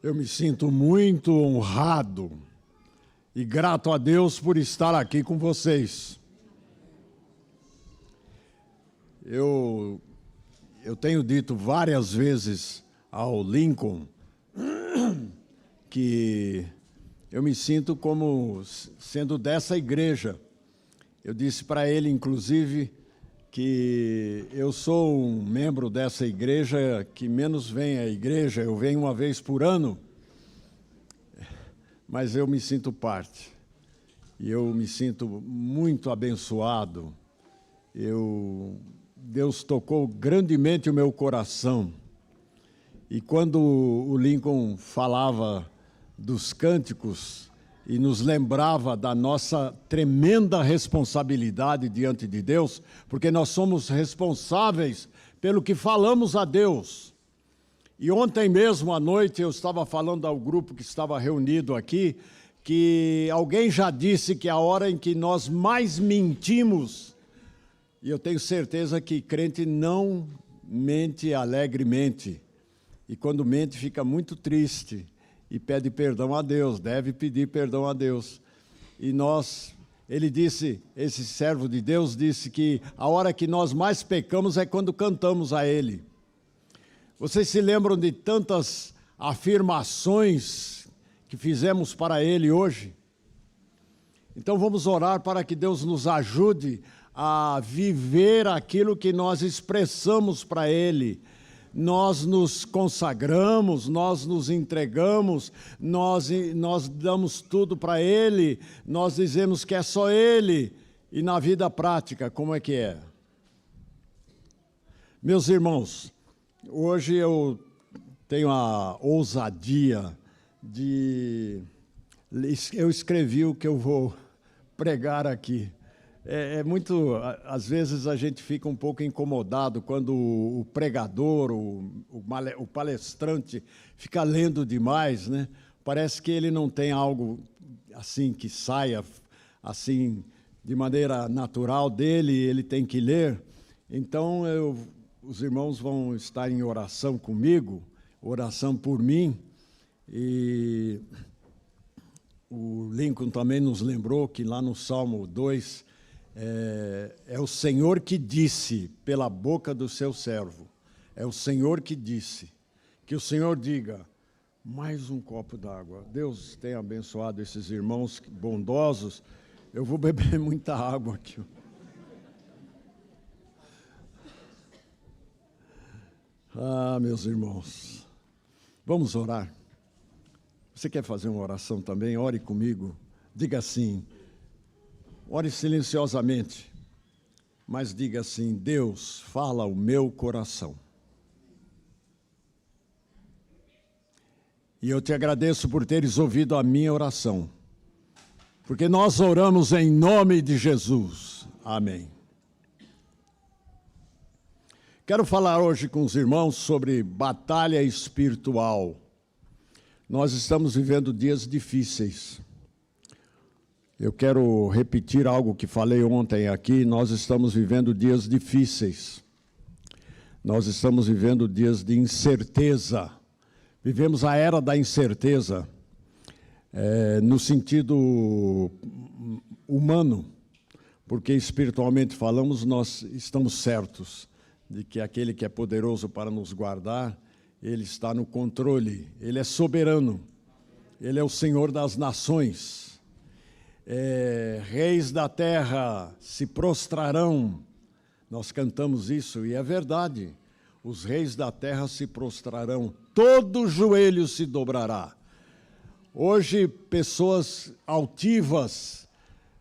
Eu me sinto muito honrado e grato a Deus por estar aqui com vocês. Eu tenho dito várias vezes ao Lincoln que eu me sinto como sendo dessa igreja. Eu disse para ele, inclusive, que eu sou um membro dessa igreja que menos vem à igreja, eu venho uma vez por ano, mas eu me sinto parte. E eu me sinto muito abençoado. Deus tocou grandemente o meu coração. E quando o Lincoln falava dos cânticos e nos lembrava da nossa tremenda responsabilidade diante de Deus, porque nós somos responsáveis pelo que falamos a Deus. E ontem mesmo à noite eu estava falando ao grupo que estava reunido aqui, que alguém já disse que a hora em que nós mais mentimos, e eu tenho certeza que crente não mente alegremente, e quando mente fica muito triste, e pede perdão a Deus, deve pedir perdão a Deus. E ele disse, esse servo de Deus disse que a hora que nós mais pecamos é quando cantamos a Ele. Vocês se lembram de tantas afirmações que fizemos para Ele hoje? Então vamos orar para que Deus nos ajude a viver aquilo que nós expressamos para Ele. Nós nos consagramos, nós nos entregamos, nós damos tudo para Ele, nós dizemos que é só Ele. E na vida prática, como é que é? Meus irmãos, hoje eu tenho a ousadia eu escrevi o que eu vou pregar aqui. Às vezes a gente fica um pouco incomodado quando o pregador, o palestrante fica lendo demais, né? Parece que ele não tem algo assim que saia assim de maneira natural dele, ele tem que ler. Então os irmãos vão estar em oração comigo, oração por mim, e o Lincoln também nos lembrou que lá no Salmo 2, é o Senhor que disse pela boca do seu servo, é o Senhor que disse, que o Senhor diga, mais um copo d'água. Deus tenha abençoado esses irmãos bondosos, eu vou beber muita água aqui. Ah, meus irmãos, vamos orar. Você quer fazer uma oração também? Ore comigo, diga assim, ore silenciosamente, mas diga assim, Deus, fala o meu coração. E eu te agradeço por teres ouvido a minha oração, porque nós oramos em nome de Jesus. Amém. Quero falar hoje com os irmãos sobre batalha espiritual. Nós estamos vivendo dias difíceis. Eu quero repetir algo que falei ontem aqui, nós estamos vivendo dias difíceis. Nós estamos vivendo dias de incerteza. Vivemos a era da incerteza, no sentido humano, porque espiritualmente falamos, nós estamos certos de que aquele que é poderoso para nos guardar, Ele está no controle, Ele é soberano, Ele é o Senhor das nações. Reis da terra se prostrarão, nós cantamos isso e é verdade, os reis da terra se prostrarão, todo joelho se dobrará. Hoje pessoas altivas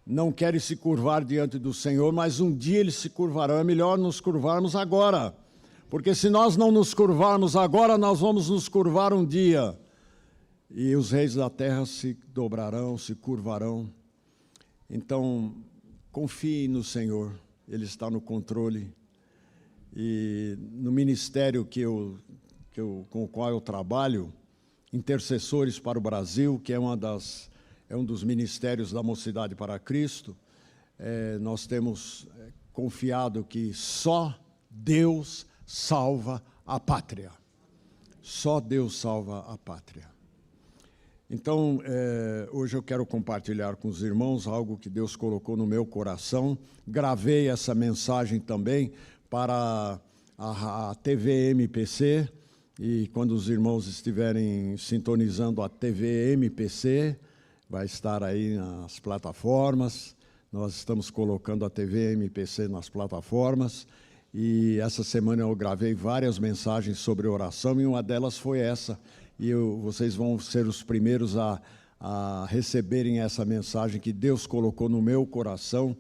não querem se curvar diante do Senhor, mas um dia eles se curvarão, é melhor nos curvarmos agora, porque se nós não nos curvarmos agora, nós vamos nos curvar um dia, e os reis da terra se dobrarão, se curvarão. Então, confie no Senhor, Ele está no controle. E no ministério com o qual eu trabalho, Intercessores para o Brasil, que é um dos ministérios da Mocidade para Cristo, nós temos confiado que só Deus salva a pátria. Só Deus salva a pátria. Então, hoje eu quero compartilhar com os irmãos algo que Deus colocou no meu coração. Gravei essa mensagem também para a TV MPC, e quando os irmãos estiverem sintonizando a TV MPC, vai estar aí nas plataformas. Nós estamos colocando a TV MPC nas plataformas, e essa semana eu gravei várias mensagens sobre oração, e uma delas foi essa. E vocês vão ser os primeiros a receberem essa mensagem que Deus colocou no meu coração.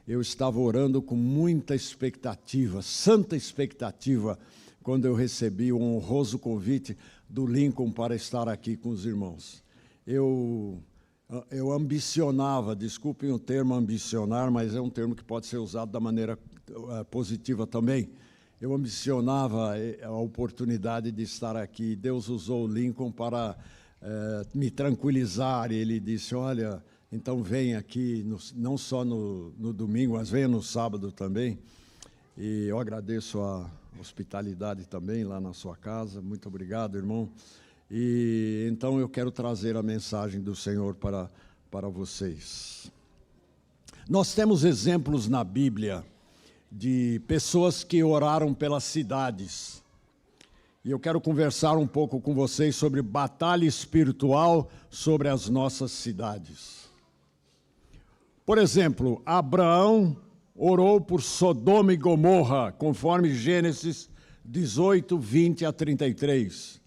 Eu estava orando com muita expectativa, santa expectativa, quando eu recebi o honroso convite do Lincoln para estar aqui com os irmãos. Eu ambicionava, desculpem o termo ambicionar, mas é um termo que pode ser usado da maneira positiva também. Eu ambicionava a oportunidade de estar aqui. Deus usou o Lincoln para me tranquilizar. Ele disse, olha, então vem aqui, não só no domingo, mas venha no sábado também. E eu agradeço a hospitalidade também lá na sua casa. Muito obrigado, irmão. E então eu quero trazer a mensagem do Senhor para vocês. Nós temos exemplos na Bíblia de pessoas que oraram pelas cidades. E eu quero conversar um pouco com vocês sobre batalha espiritual sobre as nossas cidades. Por exemplo, Abraão orou por Sodoma e Gomorra, conforme Gênesis 18, 20 a 33.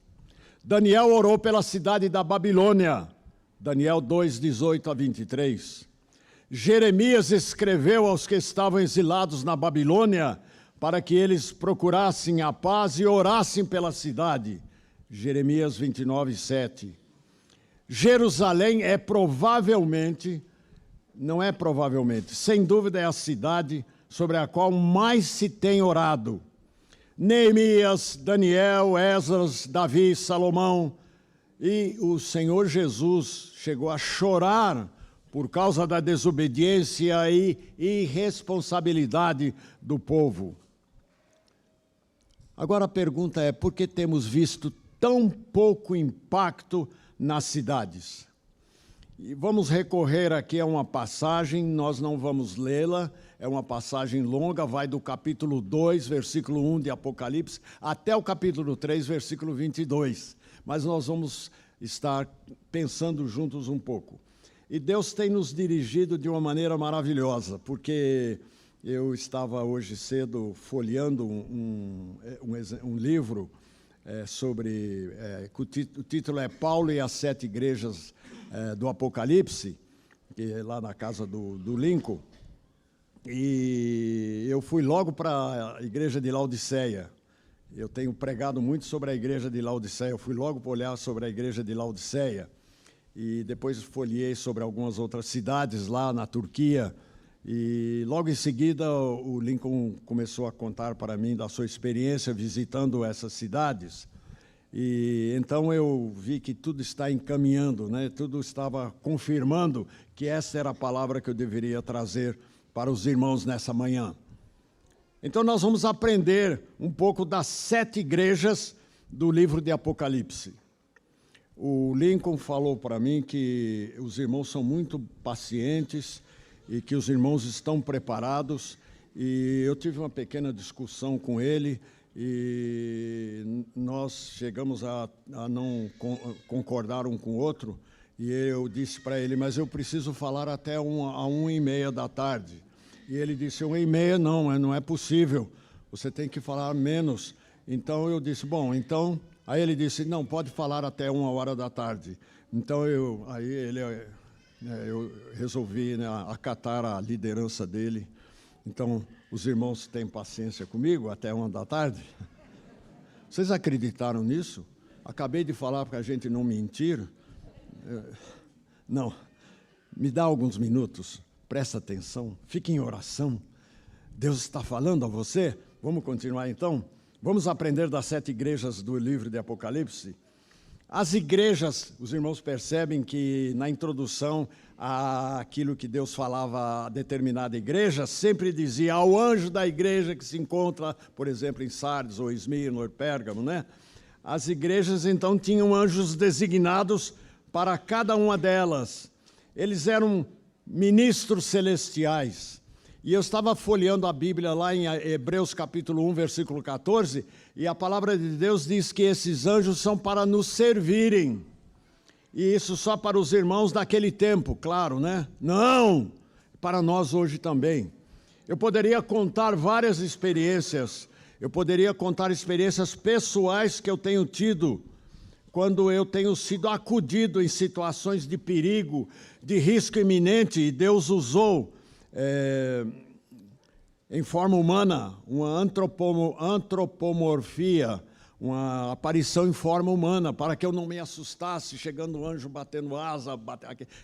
Daniel orou pela cidade da Babilônia, Daniel 2, 18 a 23. Jeremias escreveu aos que estavam exilados na Babilônia para que eles procurassem a paz e orassem pela cidade. Jeremias 29, 7. Jerusalém é provavelmente, não é provavelmente, sem dúvida é a cidade sobre a qual mais se tem orado. Neemias, Daniel, Esdras, Davi, Salomão, e o Senhor Jesus chegou a chorar por causa da desobediência e irresponsabilidade do povo. Agora a pergunta é, por que temos visto tão pouco impacto nas cidades? E vamos recorrer aqui a uma passagem, nós não vamos lê-la, é uma passagem longa, vai do capítulo 2, versículo 1 de Apocalipse, até o capítulo 3, versículo 22. Mas nós vamos estar pensando juntos um pouco. E Deus tem nos dirigido de uma maneira maravilhosa, porque eu estava hoje cedo folheando um livro o título é Paulo e as 7 igrejas do Apocalipse, que é lá na casa do Lincoln, e eu fui logo para a igreja de Laodiceia. Eu tenho pregado muito sobre a igreja de Laodiceia, eu fui logo para olhar sobre a igreja de Laodiceia, e depois folhei sobre algumas outras cidades lá na Turquia, e logo em seguida o Lincoln começou a contar para mim da sua experiência visitando essas cidades. E então eu vi que tudo está encaminhando, né? Tudo estava confirmando que essa era a palavra que eu deveria trazer para os irmãos nessa manhã. Então nós vamos aprender um pouco das 7 igrejas do livro de Apocalipse. O Lincoln falou para mim que os irmãos são muito pacientes e que os irmãos estão preparados, e eu tive uma pequena discussão com ele, e nós chegamos a não concordar um com o outro, e eu disse para ele, mas eu preciso falar até 1h30 da tarde. E ele disse, 1h30 não é possível, você tem que falar menos. Então eu disse, bom, então... Aí ele disse, não, pode falar até 1h da tarde. Então eu resolvi, né, acatar a liderança dele. Então, os irmãos têm paciência comigo até 1h da tarde? Vocês acreditaram nisso? Acabei de falar para a gente não mentir. Não, me dá alguns minutos, presta atenção, fique em oração. Deus está falando a você? Vamos continuar então? Vamos aprender das 7 igrejas do livro de Apocalipse. As igrejas, os irmãos percebem que na introdução àquilo que Deus falava a determinada igreja, sempre dizia ao anjo da igreja que se encontra, por exemplo, em Sardes ou Esmirna ou Pérgamo, né? As igrejas então tinham anjos designados para cada uma delas. Eles eram ministros celestiais. E eu estava folheando a Bíblia lá em Hebreus capítulo 1, versículo 14, e a palavra de Deus diz que esses anjos são para nos servirem. E isso só para os irmãos daquele tempo, claro, né? Não! Para nós hoje também. Eu poderia contar várias experiências, eu poderia contar experiências pessoais que eu tenho tido quando eu tenho sido acudido em situações de perigo, de risco iminente, e Deus usou em forma humana, uma antropomorfia, uma aparição em forma humana, para que eu não me assustasse, chegando um anjo batendo asa.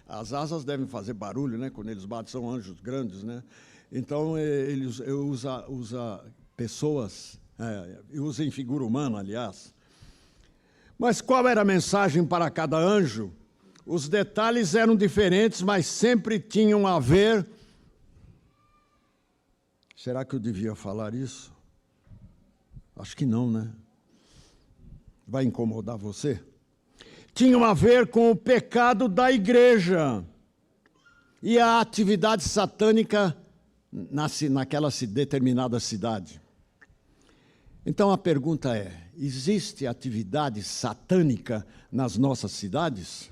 As asas devem fazer barulho, né? Quando eles batem, são anjos grandes, né? Então, eu usa pessoas, usa em figura humana, aliás. Mas qual era a mensagem para cada anjo? Os detalhes eram diferentes, mas sempre tinham a ver... Será que eu devia falar isso? Acho que não, né? Vai incomodar você? Tinham a ver com o pecado da igreja e a atividade satânica naquela determinada cidade. Então a pergunta é: existe atividade satânica nas nossas cidades?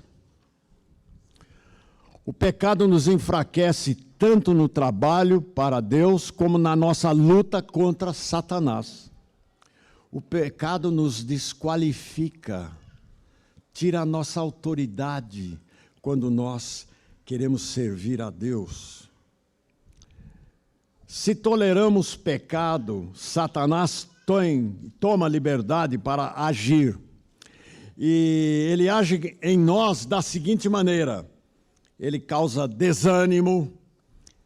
O pecado nos enfraquece tanto no trabalho para Deus, como na nossa luta contra Satanás. O pecado nos desqualifica, tira a nossa autoridade quando nós queremos servir a Deus. Se toleramos pecado, Satanás toma liberdade para agir. E ele age em nós da seguinte maneira: ele causa desânimo,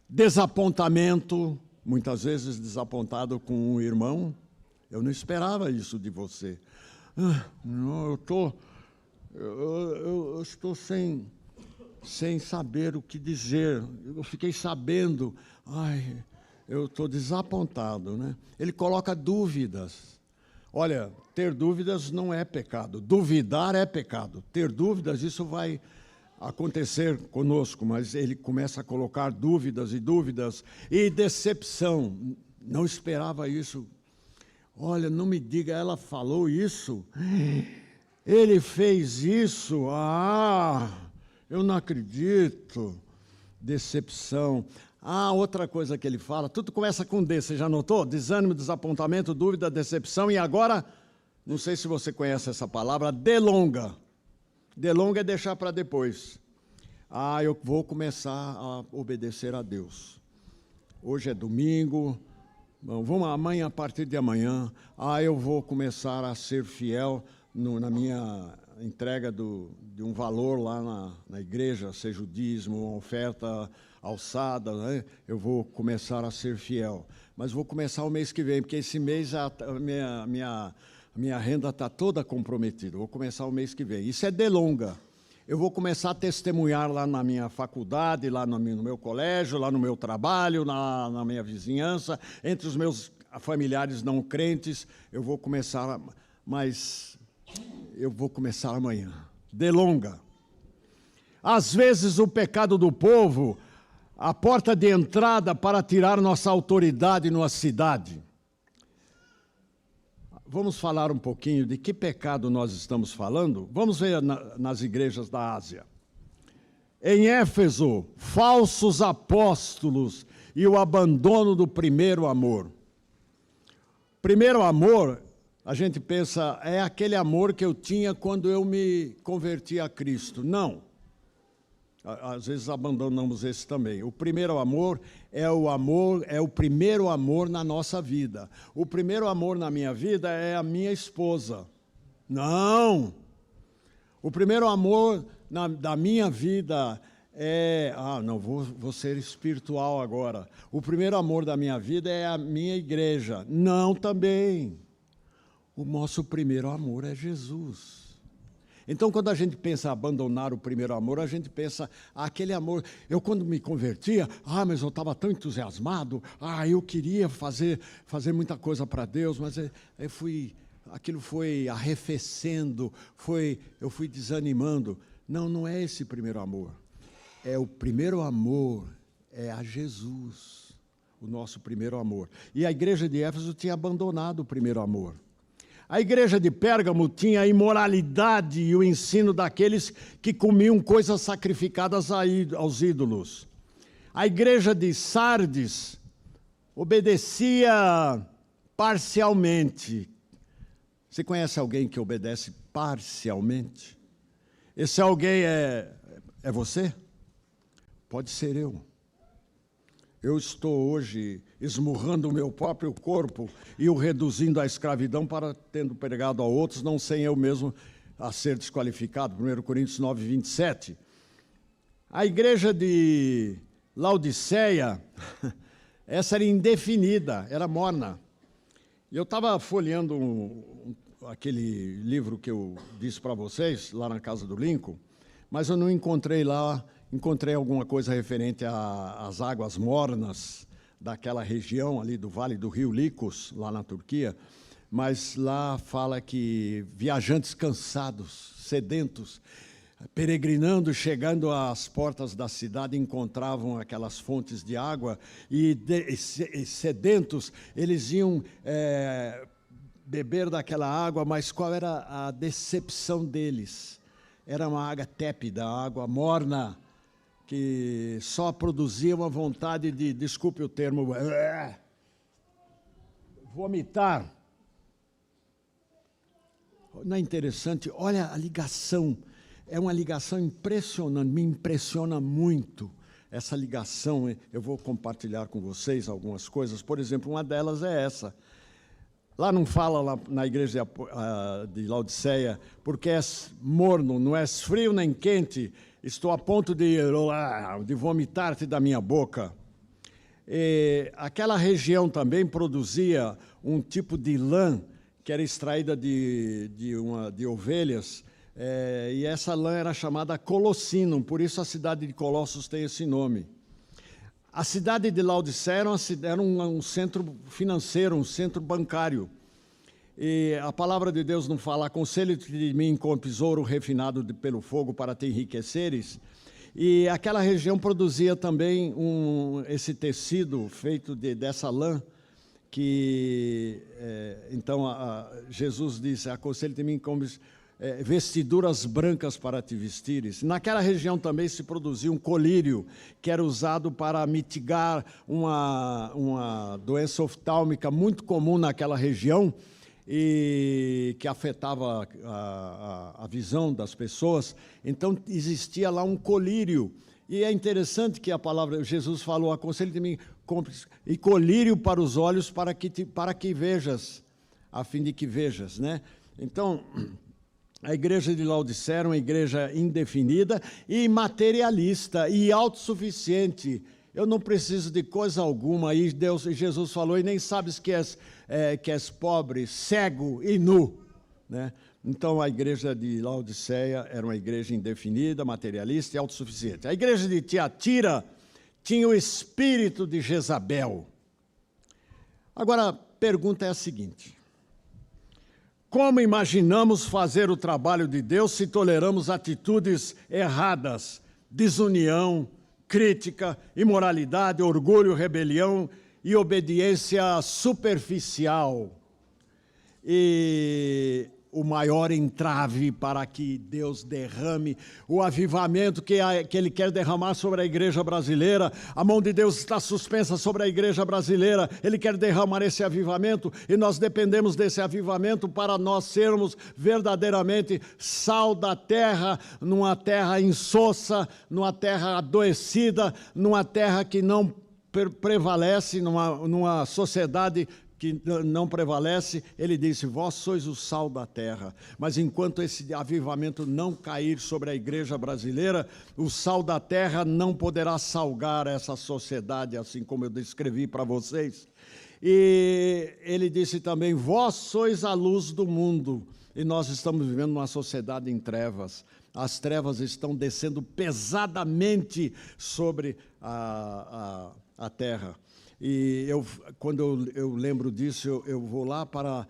desapontamento, muitas vezes desapontado com um irmão. Eu não esperava isso de você. Não, eu estou sem saber o que dizer. Eu fiquei sabendo, eu estou desapontado, né? Ele coloca dúvidas. Olha, ter dúvidas não é pecado. Duvidar é pecado. Ter dúvidas, isso vai acontecer conosco, mas ele começa a colocar dúvidas e decepção. Não esperava isso. Olha, não me diga, ela falou isso? Ele fez isso? Eu não acredito. Decepção. Outra coisa que ele fala, tudo começa com D, você já notou? Desânimo, desapontamento, dúvida, decepção, e agora, não sei se você conhece essa palavra, delonga. Delonga é deixar para depois. Eu vou começar a obedecer a Deus. Hoje é domingo, vamos amanhã, a partir de amanhã, eu vou começar a ser fiel na minha entrega de um valor lá na igreja, seja o dízimo, uma oferta alçada, né? Eu vou começar a ser fiel. Mas vou começar o mês que vem, porque esse mês a minha renda está toda comprometida. Vou começar o mês que vem. Isso é delonga. Eu vou começar a testemunhar lá na minha faculdade, lá no meu colégio, lá no meu trabalho, na minha vizinhança, entre os meus familiares não crentes. Eu vou começar, mas eu vou começar amanhã. Delonga. Às vezes o pecado do povo, a porta de entrada para tirar nossa autoridade numa cidade. Vamos falar um pouquinho de que pecado nós estamos falando? Vamos ver nas igrejas da Ásia. Em Éfeso, falsos apóstolos e o abandono do primeiro amor. Primeiro amor, a gente pensa, é aquele amor que eu tinha quando eu me converti a Cristo. Não. Às vezes abandonamos esse também. O primeiro amor, é o primeiro amor na nossa vida. O primeiro amor na minha vida é a minha esposa. Não! O primeiro amor da minha vida é... não, vou ser espiritual agora. O primeiro amor da minha vida é a minha igreja. Não, também. O nosso primeiro amor é Jesus. Então, quando a gente pensa em abandonar o primeiro amor, a gente pensa, aquele amor... Eu, quando me convertia, mas eu estava tão entusiasmado, eu queria fazer muita coisa para Deus, mas aquilo foi arrefecendo, eu fui desanimando. Não, não é esse primeiro amor. É o primeiro amor, é a Jesus, o nosso primeiro amor. E a igreja de Éfeso tinha abandonado o primeiro amor. A igreja de Pérgamo tinha a imoralidade e o ensino daqueles que comiam coisas sacrificadas aos ídolos. A igreja de Sardes obedecia parcialmente. Você conhece alguém que obedece parcialmente? Esse alguém é você? Pode ser eu. Eu estou hoje esmurrando o meu próprio corpo e o reduzindo à escravidão para tendo pregado a outros, não sem eu mesmo a ser desqualificado. 1 Coríntios 9, 27. A igreja de Laodiceia, essa era indefinida, era morna. E eu estava folheando aquele livro que eu disse para vocês, lá na casa do Lincoln, mas eu não encontrei lá. Encontrei alguma coisa referente às águas mornas daquela região ali do Vale do Rio Licos, lá na Turquia, mas lá fala que viajantes cansados, sedentos, peregrinando, chegando às portas da cidade, encontravam aquelas fontes de água e sedentos, eles iam beber daquela água, mas qual era a decepção deles? Era uma água tépida, água morna, que só produzia uma vontade de, desculpe o termo, vomitar. Não é interessante? Olha a ligação, é uma ligação impressionante, me impressiona muito essa ligação. Eu vou compartilhar com vocês algumas coisas, por exemplo, uma delas é essa. Lá não fala, lá na igreja de Laodiceia, porque és morno, não és frio nem quente, estou a ponto de vomitar-te da minha boca. E aquela região também produzia um tipo de lã que era extraída de ovelhas, e essa lã era chamada Colossinum, por isso a cidade de Colossos tem esse nome. A cidade de Laodiceia era um centro financeiro, um centro bancário. E a palavra de Deus não fala, aconselho-te de mim com tesouro refinado pelo fogo para te enriqueceres. E aquela região produzia também esse tecido feito dessa lã, que então Jesus disse, aconselho-te de mim com vestiduras brancas para te vestires. Naquela região também se produzia um colírio, que era usado para mitigar uma doença oftálmica muito comum naquela região, e que afetava a visão das pessoas. Então existia lá um colírio, e é interessante que a palavra, Jesus falou, aconselho de mim, compres, e colírio para os olhos, para que vejas, a fim de que vejas, né? Então, a igreja de Laodiceia era uma igreja indefinida e materialista e autossuficiente. Eu não preciso de coisa alguma. E Jesus falou, e nem sabes que és pobre, cego e nu, né? Então, a igreja de Laodiceia era uma igreja indefinida, materialista e autossuficiente. A igreja de Tiatira tinha o espírito de Jezabel. Agora, a pergunta é a seguinte: como imaginamos fazer o trabalho de Deus se toleramos atitudes erradas, desunião, crítica, imoralidade, orgulho, rebelião e obediência superficial? E o maior entrave para que Deus derrame o avivamento que Ele quer derramar sobre a igreja brasileira. A mão de Deus está suspensa sobre a igreja brasileira. Ele quer derramar esse avivamento e nós dependemos desse avivamento para nós sermos verdadeiramente sal da terra, numa terra insossa, numa terra adoecida, numa terra que não prevalece, numa sociedade que não prevalece. Ele disse, vós sois o sal da terra. Mas enquanto esse avivamento não cair sobre a igreja brasileira, o sal da terra não poderá salgar essa sociedade, assim como eu descrevi para vocês. E ele disse também, vós sois a luz do mundo. E nós estamos vivendo numa sociedade em trevas. As trevas estão descendo pesadamente sobre a terra. E quando eu lembro disso, eu vou lá para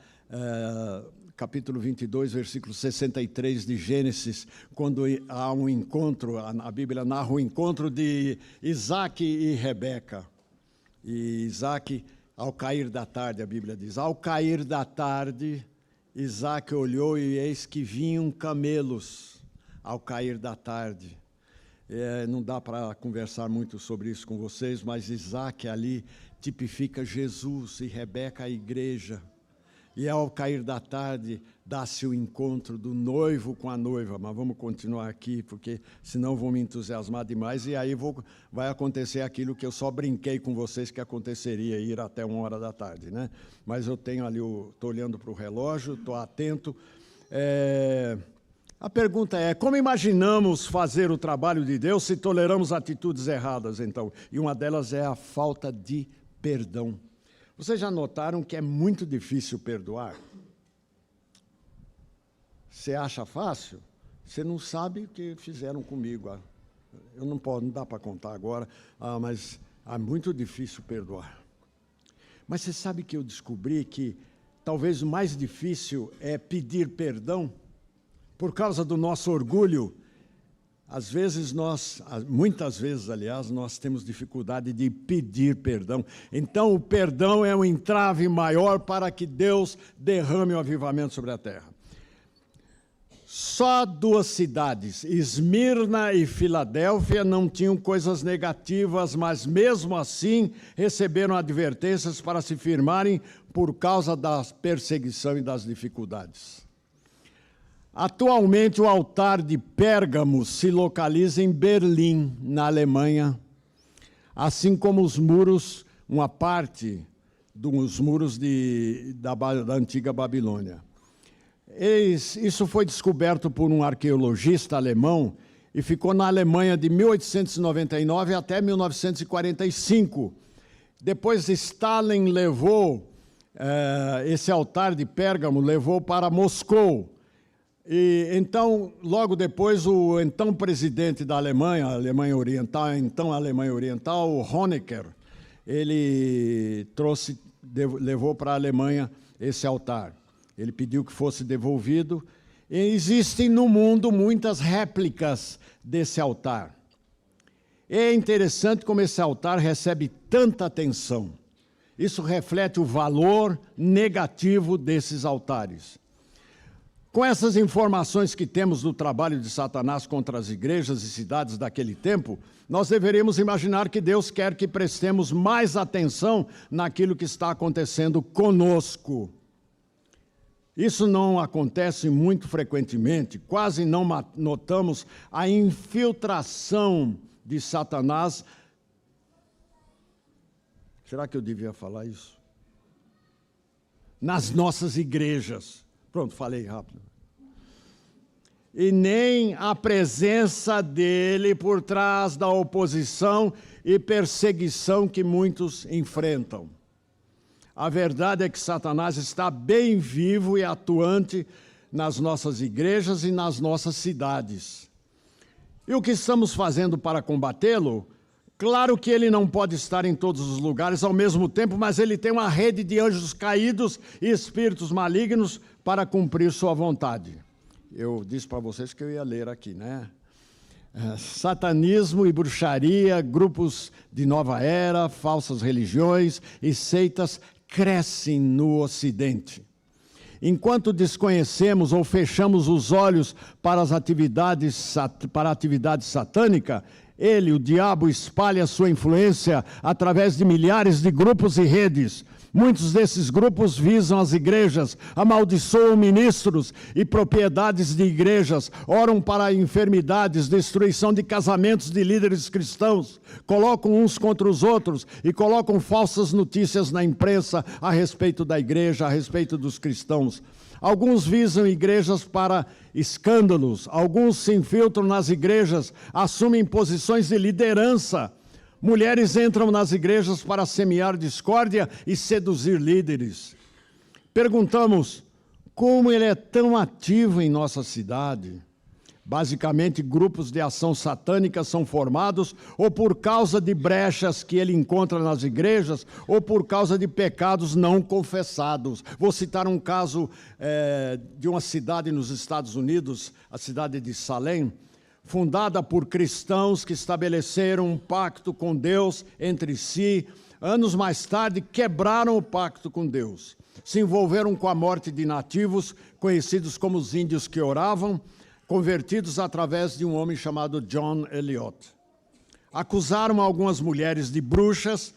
capítulo 22, versículo 63 de Gênesis, quando há um encontro, a Bíblia narra o encontro de Isaac e Rebeca. E Isaac, ao cair da tarde, a Bíblia diz, ao cair da tarde, Isaac olhou e eis que vinham camelos ao cair da tarde. Não dá para conversar muito sobre isso com vocês, mas Isaac ali tipifica Jesus e Rebeca a igreja. E ao cair da tarde, dá-se o encontro do noivo com a noiva. Mas vamos continuar aqui, porque senão vou me entusiasmar demais. E aí vai acontecer aquilo que eu só brinquei com vocês que aconteceria, ir até 1h da tarde, né? Mas eu tenho ali, estou olhando para o relógio, estou atento. A pergunta é, como imaginamos fazer o trabalho de Deus se toleramos atitudes erradas, então? E uma delas é a falta de perdão. Vocês já notaram que é muito difícil perdoar? Você acha fácil? Você não sabe o que fizeram comigo. Eu não dá para contar agora, mas é muito difícil perdoar. Mas você sabe que eu descobri que talvez o mais difícil é pedir perdão? Por causa do nosso orgulho, muitas vezes, aliás, nós temos dificuldade de pedir perdão. Então, o perdão é um entrave maior para que Deus derrame o avivamento sobre a terra. Só 2 cidades, Esmirna e Filadélfia, não tinham coisas negativas, mas mesmo assim receberam advertências para se firmarem por causa da perseguição e das dificuldades. Atualmente, o altar de Pérgamo se localiza em Berlim, na Alemanha, assim como os muros, uma parte dos muros da antiga Babilônia. Isso foi descoberto por um arqueologista alemão e ficou na Alemanha de 1899 até 1945. Depois, Stalin levou esse altar de Pérgamo, levou para Moscou. E então, logo depois, o então presidente da Alemanha, Alemanha Oriental, o Honecker, ele levou para a Alemanha esse altar. Ele pediu que fosse devolvido. E existem no mundo muitas réplicas desse altar. É interessante como esse altar recebe tanta atenção. Isso reflete o valor negativo desses altares. Com essas informações que temos do trabalho de Satanás contra as igrejas e cidades daquele tempo, nós deveríamos imaginar que Deus quer que prestemos mais atenção naquilo que está acontecendo conosco. Isso não acontece muito frequentemente, quase não notamos a infiltração de Satanás. Será que eu devia falar isso? Nas nossas igrejas. Pronto, falei rápido. E nem a presença dele por trás da oposição e perseguição que muitos enfrentam. A verdade é que Satanás está bem vivo e atuante nas nossas igrejas e nas nossas cidades. E o que estamos fazendo para combatê-lo? Claro que ele não pode estar em todos os lugares ao mesmo tempo, mas ele tem uma rede de anjos caídos e espíritos malignos para cumprir sua vontade. Eu disse para vocês que eu ia ler aqui, né? Satanismo e bruxaria, grupos de nova era, falsas religiões e seitas crescem no Ocidente. Enquanto desconhecemos ou fechamos os olhos para a atividade satânica, ele, o diabo, espalha sua influência através de milhares de grupos e redes. Muitos desses grupos visam as igrejas, amaldiçoam ministros e propriedades de igrejas, oram para enfermidades, destruição de casamentos de líderes cristãos, colocam uns contra os outros e colocam falsas notícias na imprensa a respeito da igreja, a respeito dos cristãos. Alguns visam igrejas para escândalos, alguns se infiltram nas igrejas, assumem posições de liderança. Mulheres entram nas igrejas para semear discórdia e seduzir líderes. Perguntamos, como ele é tão ativo em nossa cidade? Basicamente, grupos de ação satânica são formados ou por causa de brechas que ele encontra nas igrejas ou por causa de pecados não confessados. Vou citar um caso de uma cidade nos Estados Unidos, a cidade de Salem, fundada por cristãos que estabeleceram um pacto com Deus entre si. Anos mais tarde, quebraram o pacto com Deus. Se envolveram com a morte de nativos, conhecidos como os índios que oravam, convertidos através de um homem chamado John Eliot. Acusaram algumas mulheres de bruxas,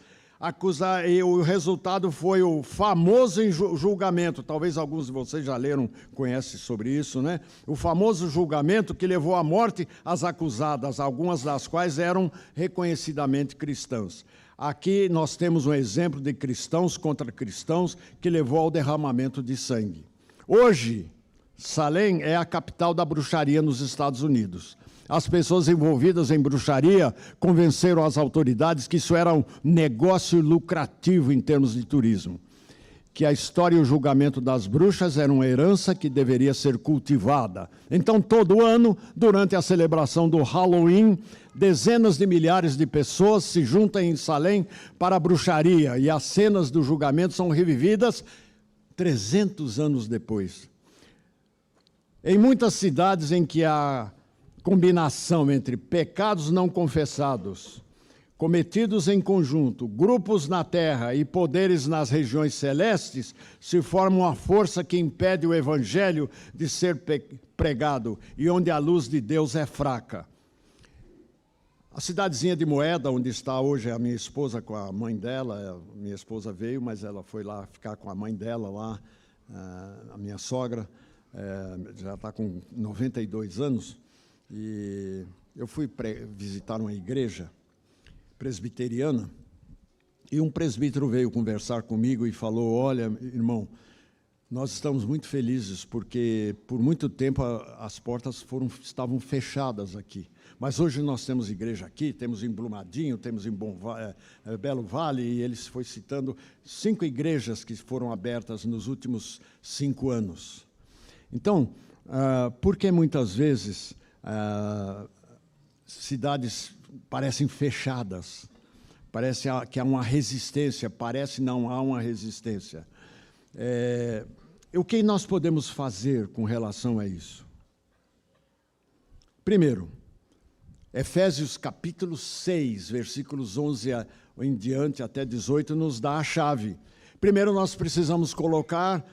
e o resultado foi o famoso julgamento. Talvez alguns de vocês já leram, conhecem sobre isso, né? O famoso julgamento que levou à morte as acusadas, algumas das quais eram reconhecidamente cristãs. Aqui nós temos um exemplo de cristãos contra cristãos que levou ao derramamento de sangue. Hoje, Salem é a capital da bruxaria nos Estados Unidos. As pessoas envolvidas em bruxaria convenceram as autoridades que isso era um negócio lucrativo em termos de turismo, que a história e o julgamento das bruxas era uma herança que deveria ser cultivada. Então, todo ano, durante a celebração do Halloween, dezenas de milhares de pessoas se juntam em Salem para a bruxaria, e as cenas do julgamento são revividas 300 anos depois. Em muitas cidades em que há combinação entre pecados não confessados, cometidos em conjunto, grupos na terra e poderes nas regiões celestes, se forma uma força que impede o evangelho de ser pregado e onde a luz de Deus é fraca. A cidadezinha de Moeda, onde está hoje a minha esposa com a mãe dela, minha esposa veio, mas ela foi lá ficar com a mãe dela lá, a minha sogra, já está com 92 anos, e eu fui visitar uma igreja presbiteriana, e um presbítero veio conversar comigo e falou: olha, irmão, nós estamos muito felizes porque por muito tempo as portas estavam fechadas aqui, mas hoje nós temos igreja aqui, temos em Brumadinho, temos em Belo Vale, e ele foi citando 5 igrejas que foram abertas nos últimos 5 anos. Então, por que muitas vezes cidades parecem fechadas? Parece que há uma resistência, parece não há uma resistência. O que nós podemos fazer com relação a isso? Primeiro, Efésios capítulo 6, versículos 11 em diante até 18, nos dá a chave. Primeiro, nós precisamos colocar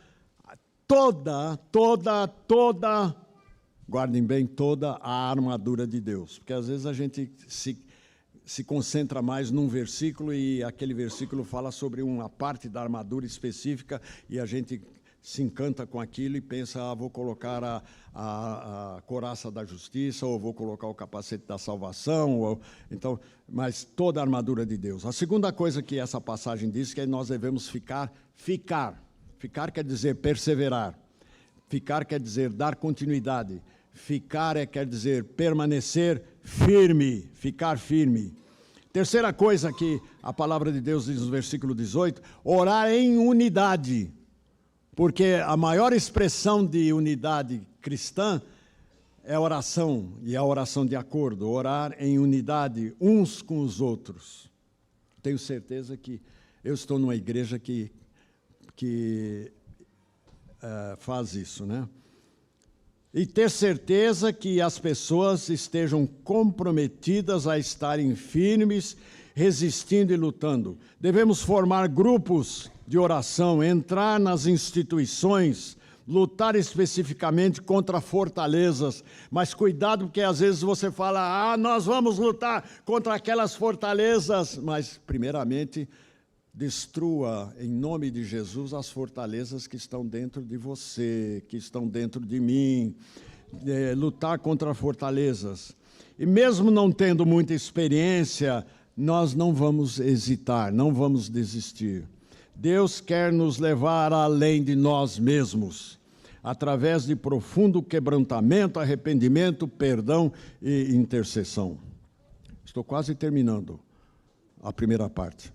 guardem bem, toda a armadura de Deus. Porque às vezes a gente se concentra mais num versículo e aquele versículo fala sobre uma parte da armadura específica e a gente se encanta com aquilo e pensa: vou colocar a couraça da justiça, ou vou colocar o capacete da salvação, então, mas toda a armadura de Deus. A segunda coisa que essa passagem diz que nós devemos ficar. Ficar quer dizer perseverar. Ficar quer dizer dar continuidade. Ficar quer dizer permanecer firme, ficar firme. Terceira coisa que a palavra de Deus diz no versículo 18, orar em unidade. Porque a maior expressão de unidade cristã é a oração, e a oração de acordo, orar em unidade uns com os outros. Tenho certeza que eu estou numa igreja que faz isso, né? E ter certeza que as pessoas estejam comprometidas a estarem firmes, resistindo e lutando. Devemos formar grupos de oração, entrar nas instituições, lutar especificamente contra fortalezas, mas cuidado, porque às vezes você fala: nós vamos lutar contra aquelas fortalezas, mas primeiramente destrua, em nome de Jesus, as fortalezas que estão dentro de você, que estão dentro de mim. Lutar contra fortalezas. E mesmo não tendo muita experiência, nós não vamos hesitar, não vamos desistir. Deus quer nos levar além de nós mesmos, através de profundo quebrantamento, arrependimento, perdão e intercessão. Estou quase terminando a primeira parte.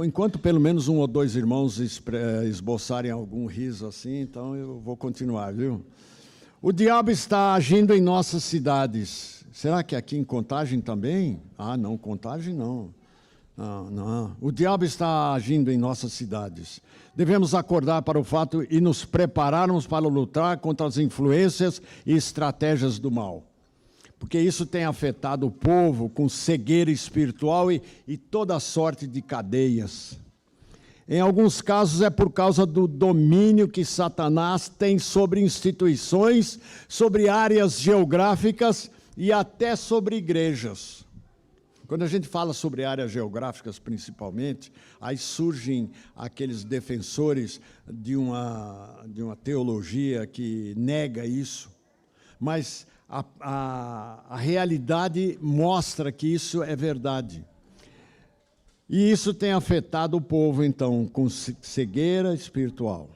Enquanto pelo menos 1 ou 2 irmãos esboçarem algum riso assim, então eu vou continuar, viu? O diabo está agindo em nossas cidades. Será que aqui em Contagem também? Ah, não, Contagem não. Não. O diabo está agindo em nossas cidades. Devemos acordar para o fato e nos prepararmos para lutar contra as influências e estratégias do mal. Porque isso tem afetado o povo com cegueira espiritual e toda sorte de cadeias. Em alguns casos é por causa do domínio que Satanás tem sobre instituições, sobre áreas geográficas e até sobre igrejas. Quando a gente fala sobre áreas geográficas, principalmente, aí surgem aqueles defensores de uma teologia que nega isso. Mas a realidade mostra que isso é verdade. E isso tem afetado o povo, então, com cegueira espiritual.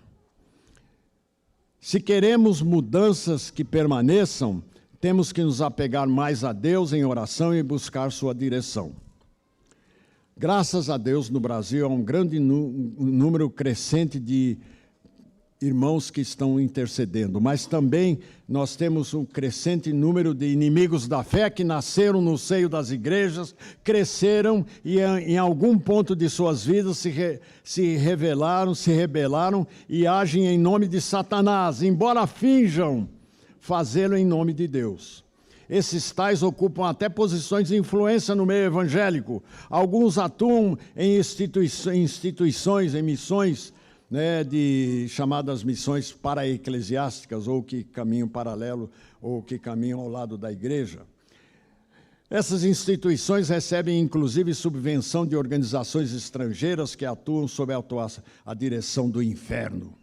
Se queremos mudanças que permaneçam, temos que nos apegar mais a Deus em oração e buscar sua direção. Graças a Deus, no Brasil, há um grande número crescente de irmãos que estão intercedendo, mas também nós temos um crescente número de inimigos da fé que nasceram no seio das igrejas, cresceram e em algum ponto de suas vidas se rebelaram e agem em nome de Satanás, embora finjam fazê-lo em nome de Deus. Esses tais ocupam até posições de influência no meio evangélico. Alguns atuam em instituições, em missões, de chamadas missões para-eclesiásticas, ou que caminham paralelo, ou que caminham ao lado da igreja. Essas instituições recebem, inclusive, subvenção de organizações estrangeiras que atuam sob a direção do inferno.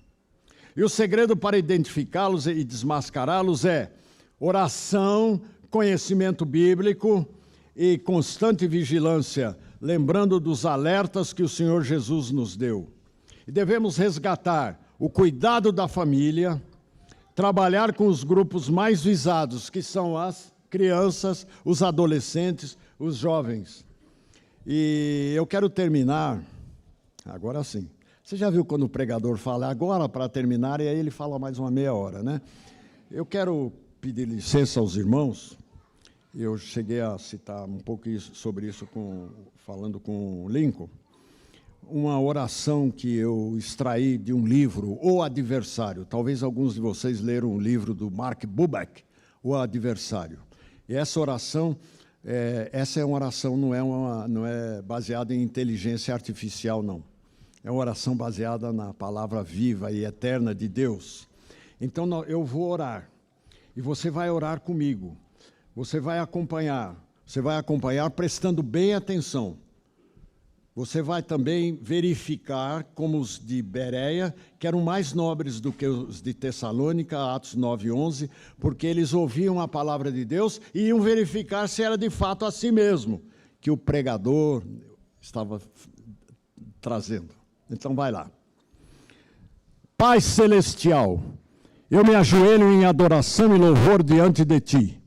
E o segredo para identificá-los e desmascará-los é oração, conhecimento bíblico e constante vigilância, lembrando dos alertas que o Senhor Jesus nos deu. E devemos resgatar o cuidado da família, trabalhar com os grupos mais visados, que são as crianças, os adolescentes, os jovens. E eu quero terminar, agora sim. Você já viu quando o pregador fala agora para terminar e aí ele fala mais uma meia hora, né? Eu quero pedir licença aos irmãos. Eu cheguei a citar um pouco sobre isso falando com o Lincoln. Uma oração que eu extraí de um livro, O Adversário. Talvez alguns de vocês leram um livro do Mark Bubeck, O Adversário. E essa oração, essa é uma oração, não é baseada em inteligência artificial, não. É uma oração baseada na palavra viva e eterna de Deus. Então, eu vou orar. E você vai orar comigo. Você vai acompanhar prestando bem atenção. Você vai também verificar como os de Bereia, que eram mais nobres do que os de Tessalônica, Atos 9:11, porque eles ouviam a palavra de Deus e iam verificar se era de fato assim mesmo, que o pregador estava trazendo. Então vai lá. Pai Celestial, eu me ajoelho em adoração e louvor diante de Ti.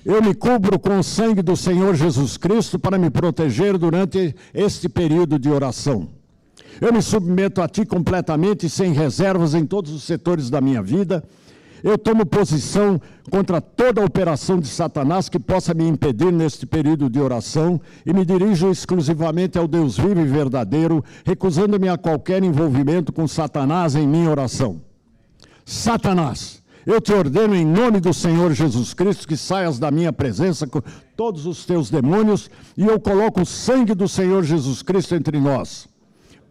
Eu me cubro com o sangue do Senhor Jesus Cristo para me proteger durante este período de oração. Eu me submeto a Ti completamente e sem reservas em todos os setores da minha vida. Eu tomo posição contra toda operação de Satanás que possa me impedir neste período de oração e me dirijo exclusivamente ao Deus vivo e verdadeiro, recusando-me a qualquer envolvimento com Satanás em minha oração. Satanás, eu te ordeno em nome do Senhor Jesus Cristo que saias da minha presença com todos os teus demônios e eu coloco o sangue do Senhor Jesus Cristo entre nós.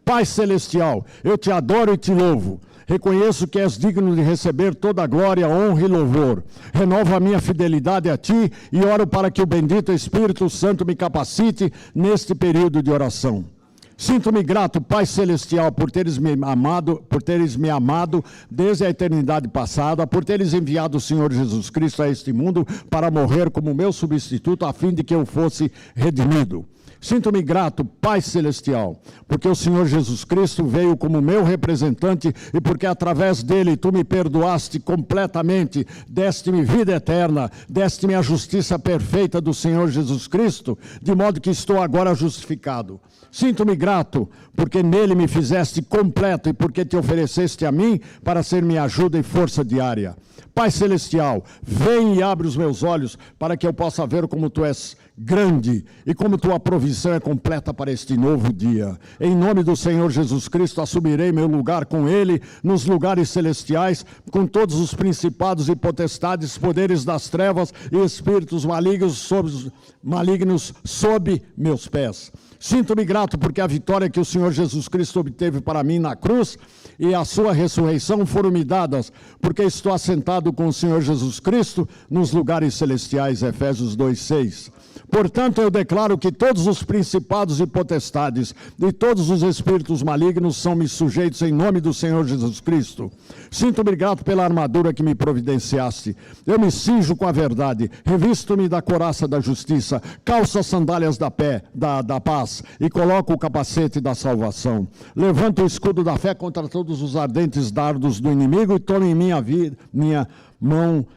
Pai Celestial, eu te adoro e te louvo. Reconheço que és digno de receber toda a glória, honra e louvor. Renovo a minha fidelidade a Ti e oro para que o bendito Espírito Santo me capacite neste período de oração. Sinto-me grato, Pai Celestial, por teres me amado desde a eternidade passada, por teres enviado o Senhor Jesus Cristo a este mundo para morrer como meu substituto, a fim de que eu fosse redimido. Sinto-me grato, Pai Celestial, porque o Senhor Jesus Cristo veio como meu representante e porque através dele tu me perdoaste completamente, deste-me vida eterna, deste-me a justiça perfeita do Senhor Jesus Cristo, de modo que estou agora justificado. Sinto-me grato, grato, porque nele me fizeste completo e porque te ofereceste a mim para ser minha ajuda e força diária. Pai Celestial, vem e abre os meus olhos para que eu possa ver como Tu és grande e como Tua provisão é completa para este novo dia. Em nome do Senhor Jesus Cristo, assumirei meu lugar com Ele nos lugares celestiais, com todos os principados e potestades, poderes das trevas e espíritos malignos sob meus pés. Sinto-me grato porque a vitória que o Senhor Jesus Cristo obteve para mim na cruz e a sua ressurreição foram me dadas, porque estou assentado com o Senhor Jesus Cristo nos lugares celestiais, Efésios 2:6. Portanto, eu declaro que todos os principados e potestades e todos os espíritos malignos são-me sujeitos em nome do Senhor Jesus Cristo. Sinto-me grato pela armadura que me providenciaste. Eu me cinjo com a verdade, revisto-me da couraça da justiça, calço as sandálias da paz e coloco o capacete da salvação. Levanto o escudo da fé contra todos os ardentes dardos do inimigo e tomo em minha mão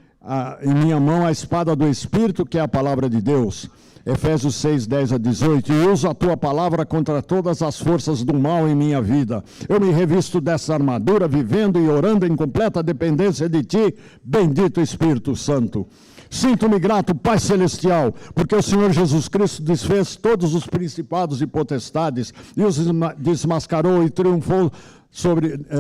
a espada do Espírito, que é a palavra de Deus. Efésios 6, 10 a 18. E uso a tua palavra contra todas as forças do mal em minha vida. Eu me revisto dessa armadura, vivendo e orando em completa dependência de ti, bendito Espírito Santo. Sinto-me grato, Pai Celestial, porque o Senhor Jesus Cristo desfez todos os principados e potestades e os desmascarou e triunfou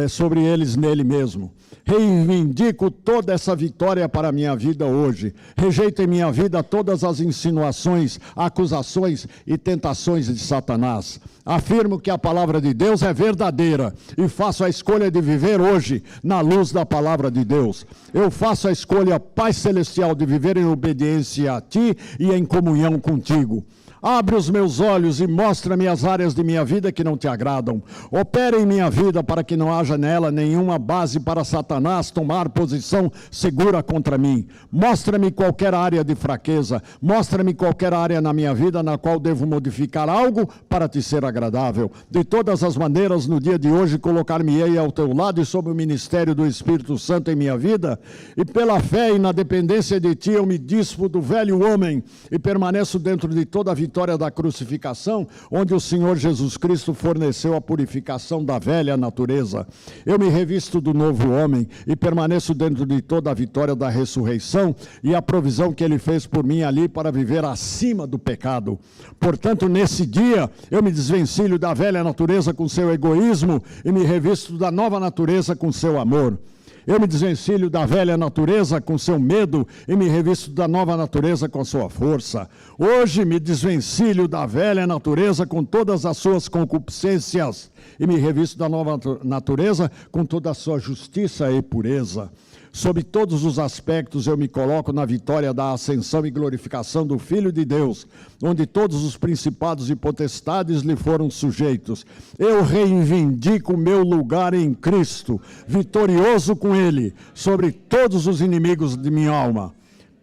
sobre eles nele mesmo. Reivindico toda essa vitória para a minha vida hoje. Rejeito em minha vida todas as insinuações, acusações e tentações de Satanás. Afirmo que a palavra de Deus é verdadeira e faço a escolha de viver hoje na luz da palavra de Deus. Eu faço a escolha, Pai Celestial, de viver em obediência a Ti e em comunhão contigo. Abre os meus olhos e mostra-me as áreas de minha vida que não te agradam. Opera em minha vida para que não haja nela nenhuma base para Satanás tomar posição segura contra mim. Mostra-me qualquer área de fraqueza. Mostra-me qualquer área na minha vida na qual devo modificar algo para te ser agradável. De todas as maneiras, no dia de hoje, colocar-me-ei ao teu lado e sob o ministério do Espírito Santo em minha vida. E pela fé e na dependência de ti, eu me dispo do velho homem e permaneço dentro de toda a vitória da crucificação, onde o Senhor Jesus Cristo forneceu a purificação da velha natureza. Eu me revisto do novo homem e permaneço dentro de toda a vitória da ressurreição e a provisão que Ele fez por mim ali para viver acima do pecado. Portanto, nesse dia, eu me desvencilho da velha natureza com seu egoísmo e me revisto da nova natureza com seu amor. Eu me desvencilho da velha natureza com seu medo e me revisto da nova natureza com a sua força. Hoje me desvencilho da velha natureza com todas as suas concupiscências e me revisto da nova natureza com toda a sua justiça e pureza. Sob todos os aspectos eu me coloco na vitória da ascensão e glorificação do Filho de Deus, onde todos os principados e potestades lhe foram sujeitos. Eu reivindico o meu lugar em Cristo, vitorioso com Ele, sobre todos os inimigos de minha alma.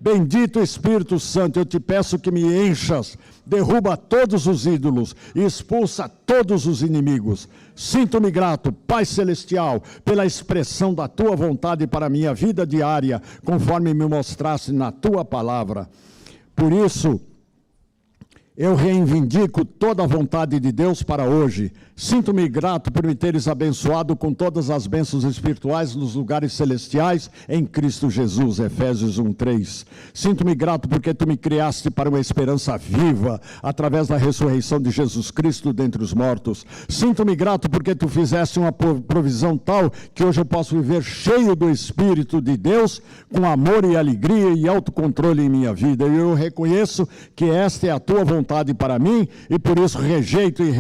Bendito Espírito Santo, eu te peço que me enchas, derruba todos os ídolos e expulsa todos os inimigos. Sinto-me grato, Pai Celestial, pela expressão da Tua vontade para a minha vida diária, conforme me mostraste na Tua palavra. Por isso, eu reivindico toda a vontade de Deus para hoje. Sinto-me grato por me teres abençoado com todas as bênçãos espirituais nos lugares celestiais em Cristo Jesus, Efésios 1:3. Sinto-me grato porque Tu me criaste para uma esperança viva, através da ressurreição de Jesus Cristo dentre os mortos. Sinto-me grato porque Tu fizeste uma provisão tal que hoje eu posso viver cheio do Espírito de Deus, com amor e alegria e autocontrole em minha vida. E eu reconheço que esta é a Tua vontade para mim, e por isso rejeito e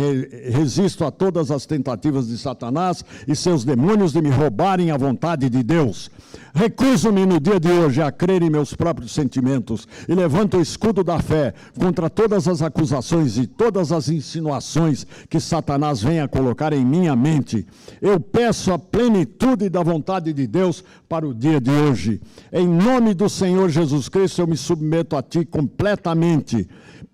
resisto a todas as tentativas de Satanás e seus demônios de me roubarem a vontade de Deus. Recuso-me no dia de hoje a crer em meus próprios sentimentos e levanto o escudo da fé contra todas as acusações e todas as insinuações que Satanás vem a colocar em minha mente. Eu peço a plenitude da vontade de Deus para o dia de hoje. Em nome do Senhor Jesus Cristo, eu me submeto a Ti completamente.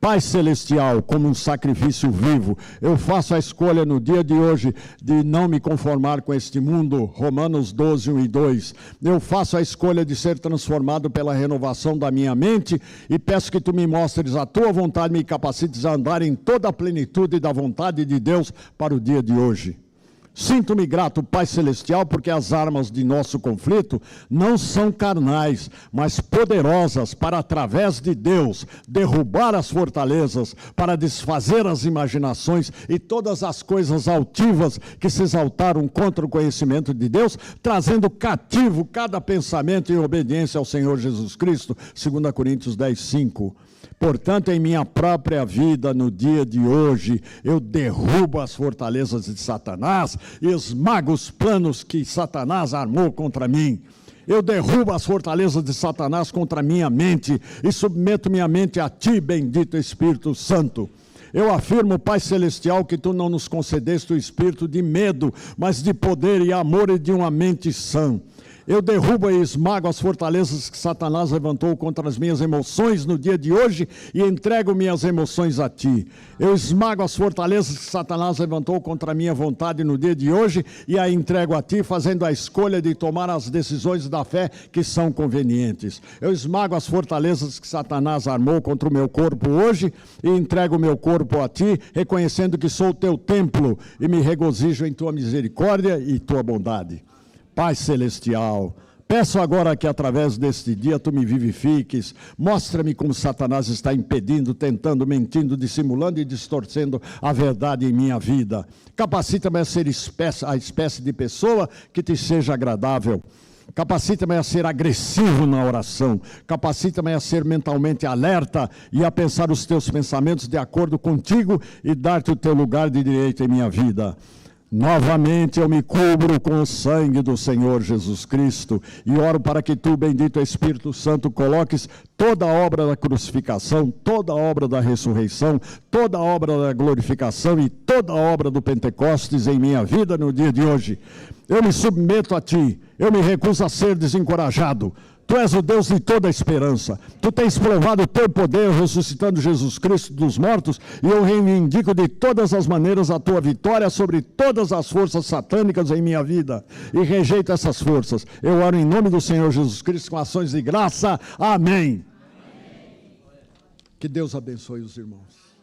Pai Celestial, como um sacrifício vivo. Eu faço a escolha no dia de hoje de não me conformar com este mundo. Romanos 12, 1 e 2. Eu faço a escolha de ser transformado pela renovação da minha mente e peço que tu me mostres a tua vontade, me capacites a andar em toda a plenitude da vontade de Deus para o dia de hoje. Sinto-me grato, Pai Celestial, porque as armas de nosso conflito não são carnais, mas poderosas para, através de Deus, derrubar as fortalezas, para desfazer as imaginações e todas as coisas altivas que se exaltaram contra o conhecimento de Deus, trazendo cativo cada pensamento em obediência ao Senhor Jesus Cristo, 2 Coríntios 10, 5. Portanto, em minha própria vida, no dia de hoje, eu derrubo as fortalezas de Satanás e esmago os planos que Satanás armou contra mim. Eu derrubo as fortalezas de Satanás contra minha mente e submeto minha mente a ti, bendito Espírito Santo. Eu afirmo, Pai Celestial, que tu não nos concedeste o espírito de medo, mas de poder e amor e de uma mente sã. Eu derrubo e esmago as fortalezas que Satanás levantou contra as minhas emoções no dia de hoje e entrego minhas emoções a ti. Eu esmago as fortalezas que Satanás levantou contra a minha vontade no dia de hoje e a entrego a ti, fazendo a escolha de tomar as decisões da fé que são convenientes. Eu esmago as fortalezas que Satanás armou contra o meu corpo hoje e entrego o meu corpo a ti, reconhecendo que sou o teu templo e me regozijo em tua misericórdia e tua bondade. Pai Celestial, peço agora que através deste dia tu me vivifiques, mostra-me como Satanás está impedindo, tentando, mentindo, dissimulando e distorcendo a verdade em minha vida. Capacita-me a ser a espécie de pessoa que te seja agradável. Capacita-me a ser agressivo na oração. Capacita-me a ser mentalmente alerta e a pensar os teus pensamentos de acordo contigo e dar-te o teu lugar de direito em minha vida. Novamente eu me cubro com o sangue do Senhor Jesus Cristo e oro para que tu, bendito Espírito Santo, coloques toda a obra da crucificação, toda a obra da ressurreição, toda a obra da glorificação e toda a obra do Pentecostes em minha vida no dia de hoje. Eu me submeto a ti, eu me recuso a ser desencorajado. Tu és o Deus de toda a esperança. Tu tens provado o teu poder ressuscitando Jesus Cristo dos mortos e eu reivindico de todas as maneiras a tua vitória sobre todas as forças satânicas em minha vida e rejeito essas forças. Eu oro em nome do Senhor Jesus Cristo com ações de graça. Amém. Que Deus abençoe os irmãos.